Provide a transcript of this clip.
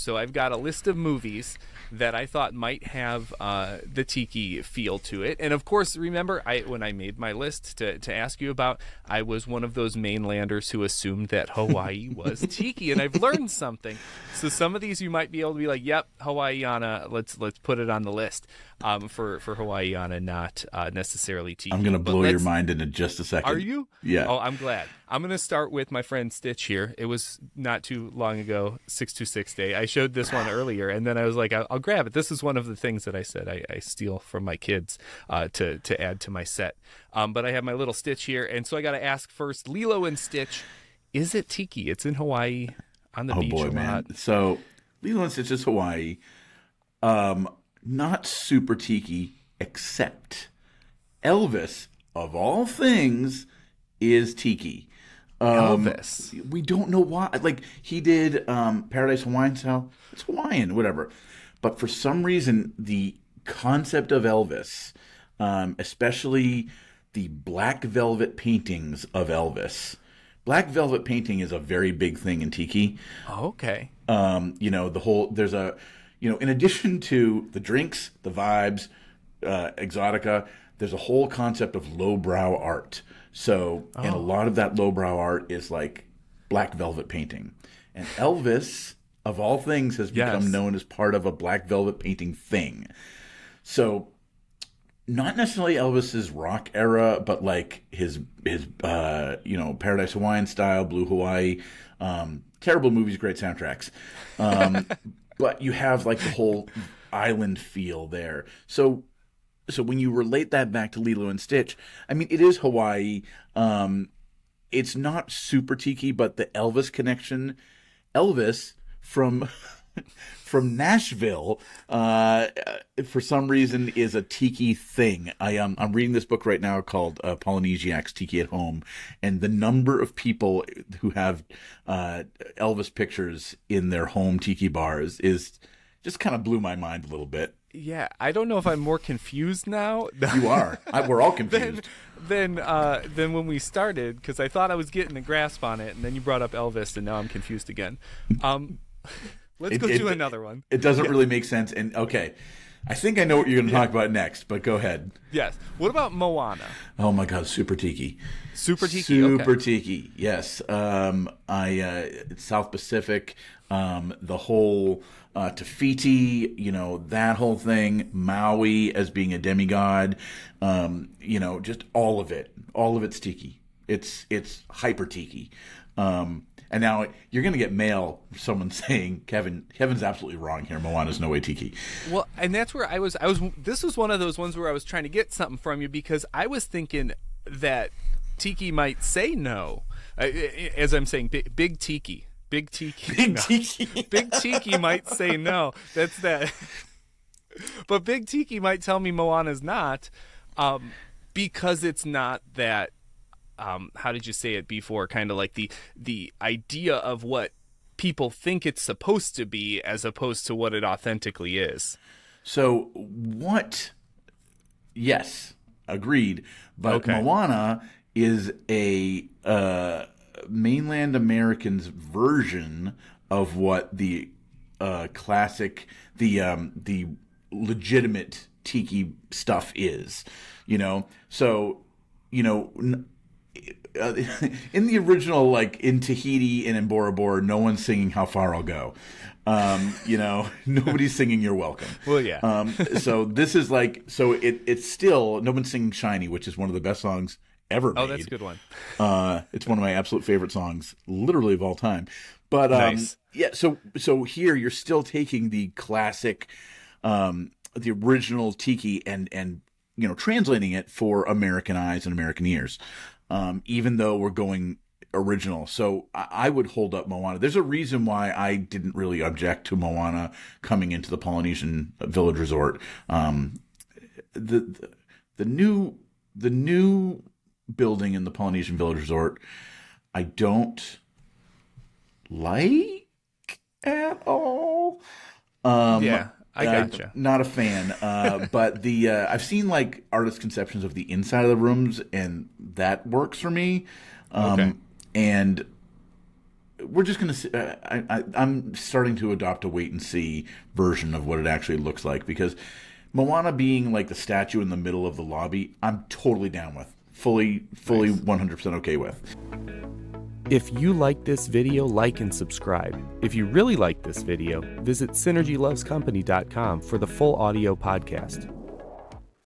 So I've got a list of movies that I thought might have the tiki feel to it. And of course, remember, when I made my list to ask you about, I was one of those mainlanders who assumed that Hawaii was tiki, and I've learned something. So some of these you might be able to be like, yep, Hawaiiana, let's put it on the list for Hawaiiana, not necessarily tiki. I'm going to blow your mind in just a second. Are you? Yeah. Oh, I'm glad. I'm going to start with my friend Stitch here. It was not too long ago, 626 Day. I showed this one earlier, and then I was like, I'll grab it. This is one of the things that I said I steal from my kids to add to my set. But I have my little Stitch here, and so I got to ask first, Lilo and Stitch, is it tiki? It's in Hawaii on the beach. Oh, boy, man. So Lilo and Stitch is Hawaii. Not super tiki, except Elvis, of all things, is tiki. Elvis. We don't know why. Like, he did Paradise Hawaiian Style. It's Hawaiian, whatever. But for some reason, the concept of Elvis, especially the black velvet paintings of Elvis. Black velvet painting is a very big thing in tiki. Oh, okay. In addition to the drinks, the vibes, exotica, there's a whole concept of lowbrow art. So, and a lot of that lowbrow art is like black velvet painting. And Elvis, of all things, has become known as part of a black velvet painting thing. So, not necessarily Elvis's rock era, but like his Paradise Hawaiian Style, Blue Hawaii, terrible movies, great soundtracks. But you have like the whole island feel there. So when you relate that back to Lilo and Stitch, I mean, it is Hawaii. It's not super tiki, but the Elvis connection, Elvis from Nashville, for some reason is a tiki thing. I'm reading this book right now called Polynesiacs Tiki at Home, and the number of people who have Elvis pictures in their home tiki bars is just kind of blew my mind a little bit. Yeah, I don't know if I'm more confused now. You are. We're all confused. Than when we started, because I thought I was getting a grasp on it, and then you brought up Elvis, and now I'm confused again. Let's go to another one. It doesn't really make sense. And okay, I think I know what you're going to talk about next, but go ahead. Yes. What about Moana? Oh my God, super tiki. Super tiki. Super okay. tiki. Yes. South Pacific, the whole Tafiti, that whole thing. Maui as being a demigod. Just all of it. All of it's tiki. It's hyper tiki. And now you're going to get mail from someone saying, Kevin's absolutely wrong here. Moana's no way tiki. Well, and that's where I was. This was one of those ones where I was trying to get something from you, because I was thinking that tiki might say no. As I'm saying, big tiki. Big tiki. Big no. tiki. Big tiki might say no. That's that. But big tiki might tell me Moana's not, because it's not that. How did you say it before? Kind of like the idea of what people think it's supposed to be, as opposed to what it authentically is. So yes, agreed. But okay. Moana is a mainland American's version of what the classic, the legitimate tiki stuff is. So in the original, like in Tahiti and in Bora Bora, no one's singing "How Far I'll Go." Nobody's singing "You're Welcome." Well, yeah. So this is like, it's still, no one's singing "Shiny," which is one of the best songs ever made. Oh, that's a good one. It's one of my absolute favorite songs, literally of all time. But nice. Yeah. So here you're still taking the classic, the original tiki and translating it for American eyes and American ears. Even though we're going original. So I would hold up Moana. There's a reason why I didn't really object to Moana coming into the Polynesian Village Resort. The new building in the Polynesian Village Resort, I don't like at all. Yeah. I gotcha. Not a fan, but I've seen like artist conceptions of the inside of the rooms, and that works for me. Okay. And we're just going to. I'm starting to adopt a wait and see version of what it actually looks like, because Moana being like the statue in the middle of the lobby, I'm totally down with. Fully nice. 100% okay with. If you like this video, like and subscribe. If you really like this video, visit synergylovescompany.com for the full audio podcast.